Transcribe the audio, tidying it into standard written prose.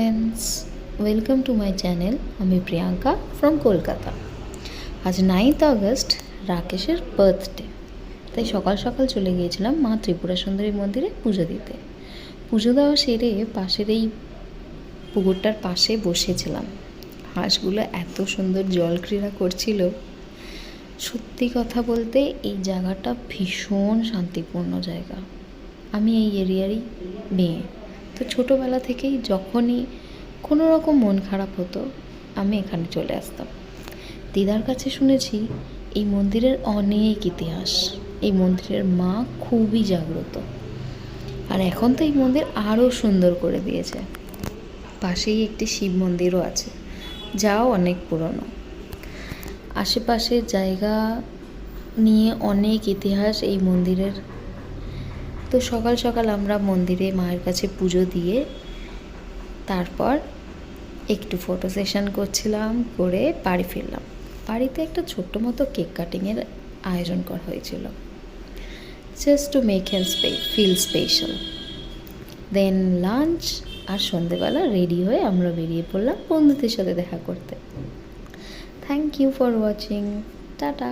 Friends, welcome to my channel. আমি Priyanka from Kolkata. আজ 9th August, রাকেশের birthday. তাই সকাল সকাল চলে গিয়েছিলাম মা ত্রিপুরা সুন্দরী মন্দিরে পুজো দিতে। পুজো দেওয়া সেরে পাশের এই পুকুরটার পাশে বসেছিলাম। হাঁসগুলো এত সুন্দর জল ক্রীড়া করছিল। সত্যি কথা বলতে এই জায়গাটা ভীষণ শান্তিপূর্ণ জায়গা। আমি এই এরিয়ারই মেয়ে, তো ছোটোবেলা থেকেই যখনই কোনো রকম মন খারাপ হতো আমি এখানে চলে আসতাম। দিদার কাছে শুনেছি এই মন্দিরের অনেক ইতিহাস। এই মন্দিরের মা খুবই জাগ্রত, আর এখন তো এই মন্দির আরও সুন্দর করে দিয়েছে। পাশেই একটি শিব মন্দিরও আছে, যাও অনেক পুরনো। আশেপাশের জায়গা নিয়ে অনেক ইতিহাস এই মন্দিরের। তো সকাল সকাল আমরা মন্দিরে মায়ের কাছে পুজো দিয়ে তারপর একটু ফটো সেশন করছিলাম, করে বাড়ি ফিরলাম। বাড়িতে একটা ছোট্ট মতো কেক কাটিংয়ের আয়োজন করা হয়েছিল, just to make him feel special. Then lunch, আর সন্ধেবেলা রেডি হয়ে আমরা বেরিয়ে পড়লাম বন্ধুদের সাথে দেখা করতে। Thank you for watching. Tata.